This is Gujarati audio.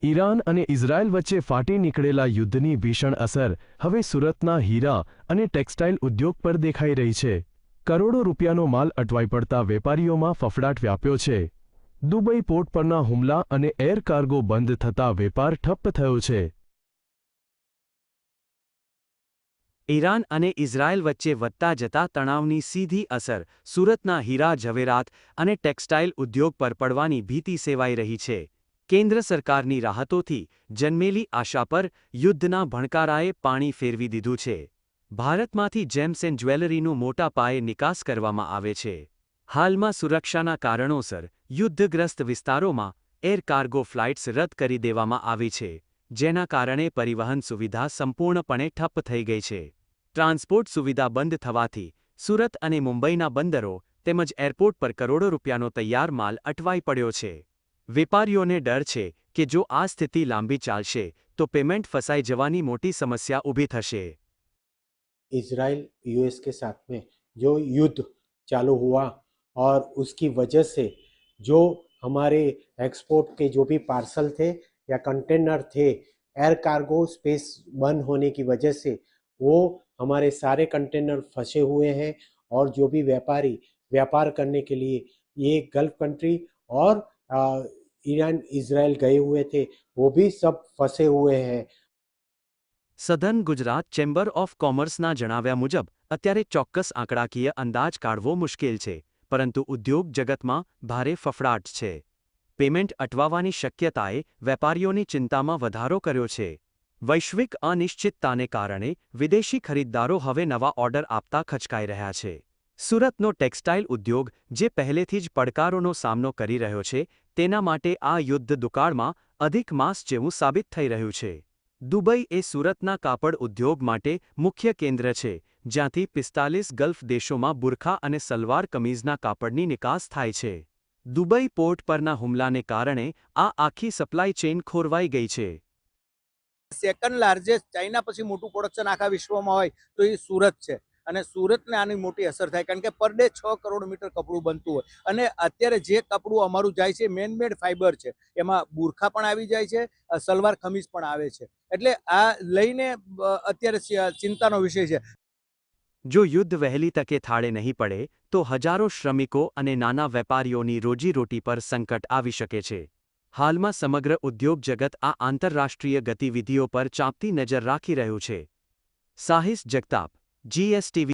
ઈરાન અને ઇઝરાયલ વચ્ચે ફાટી નીકળેલા યુદ્ધની ભીષણ અસર હવે સુરતના હીરા અને ટેક્સટાઇલ ઉદ્યોગ પર દેખાઈ રહી છે. કરોડો રૂપિયાનો માલ અટવાઈ પડતા વેપારીઓમાં ફફડાટ વ્યાપ્યો છે. દુબઈ પોર્ટ પરના હુમલા અને એર કાર્ગો બંધ થતાં વેપાર ઠપ્પ થયો છે. ઈરાન અને ઇઝરાયલ વચ્ચે વધતા જતા તણાવની સીધી અસર સુરતના હીરા ઝવેરાત અને ટેક્સટાઇલ ઉદ્યોગ પર પડવાની ભીતિ સેવાઈ રહી છે. કેન્દ્ર સરકારની રાહતોથી જન્મેલી આશા પર યુદ્ધના ભણકારાએ પાણી ફેરવી દીધું છે. ભારતમાંથી જેમ્સ એન્ડ જ્વેલરીનું મોટા પાયે નિકાસ કરવામાં આવે છે. હાલમાં સુરક્ષાના કારણોસર યુદ્ધગ્રસ્ત વિસ્તારોમાં એર કાર્ગો ફ્લાઇટ્સ રદ કરી દેવામાં આવી છે, જેના કારણે પરિવહન સુવિધા સંપૂર્ણપણે ઠપ્પ થઈ ગઈ છે. ટ્રાન્સપોર્ટ સુવિધા બંધ થવાથી સુરત અને મુંબઈના બંદરો તેમજ એરપોર્ટ પર કરોડો રૂપિયાનો તૈયાર માલ અટવાઈ પડ્યો છે. વેપારીઓને ડર છે કે જો આ સ્થિતિ લાંબી ચાલશે તો પેમેન્ટ ફસાઈ જવાની મોટી સમસ્યા ઊભી થશે. इजराइल यूएस के साथ में जो युद्ध चालू हुआ और उसकी वजह से जो हमारे एक्सपोर्ट के जो भी पार्सल थे या कंटेनर थे, एयर कार्गो स्पेस बंद होने की वजह से वो हमारे सारे कंटेनर फंसे हुए हैं और जो भी व्यापारी व्यापार करने के लिए ये गल्फ कंट्री और ईरान इजराइल गए हुए थे वो भी सब फंसे हुए हैं. સધર્ન ગુજરાત ચેમ્બર ઓફ કોમર્સના જણાવ્યા મુજબ અત્યારે ચોક્કસ આંકડાકીય અંદાજ કાઢવો મુશ્કેલ છે, પરંતુ ઉદ્યોગ જગતમાં ભારે ફફડાટ છે. પેમેન્ટ અટવાવાની શક્યતાએ વેપારીઓની ચિંતામાં વધારો કર્યો છે. વૈશ્વિક અનિશ્ચિતતાને કારણે વિદેશી ખરીદદારો હવે નવા ઓર્ડર આપતા ખચકાઈ રહ્યા છે. સુરતનો ટેક્સટાઇલ ઉદ્યોગ જે પહેલેથી જ પડકારોનો સામનો કરી રહ્યો છે, તેના માટે આ યુદ્ધ દુકાળમાં અધિક માસ જેવું સાબિત થઈ રહ્યું છે. દુબઈ એ સુરતના કાપડ ઉદ્યોગ માટે મુખ્ય કેન્દ્ર છે, જ્યાંથી 45 ગલ્ફ દેશોમાં બુરખા અને સલવાર કમીઝના કાપડની નિકાસ થાય છે. દુબઈ પોર્ટ પરના હુમલાને કારણે આ આખી સપ્લાય ચેઇન ખોરવાઈ ગઈ છે. સેકન્ડ લાર્જેસ્ટ ચાઇના પછી મોટું પ્રોડક્શન આખા વિશ્વમાં હોય તો એ સુરત છે. અને સુરતને આની મોટી અસર થાય, કારણ કે પર ડે 6 કરોડ મીટર કપડું બનતું હોય. અને અત્યારે જે કપડું અમારું જાય છે મેનમેડ ફાઈબર છે, એમાં બુરખા પણ આવી જાય છે, સલવાર ખમીઝ પણ આવે છે. એટલે આ લઈને અત્યારે ચિંતાનો વિષય છે. જો યુદ્ધ વહેલી તકે થાળે નહીં પડે તો હજારો શ્રમિકો અને નાના વેપારીઓની રોજીરોટી પર સંકટ આવી શકે છે. હાલમાં સમગ્ર ઉદ્યોગ જગત આ આંતરરાષ્ટ્રીય ગતિવિધિઓ પર ચાંપતી નજર રાખી રહ્યું છે. સાહિસ જગતાપ, GSTV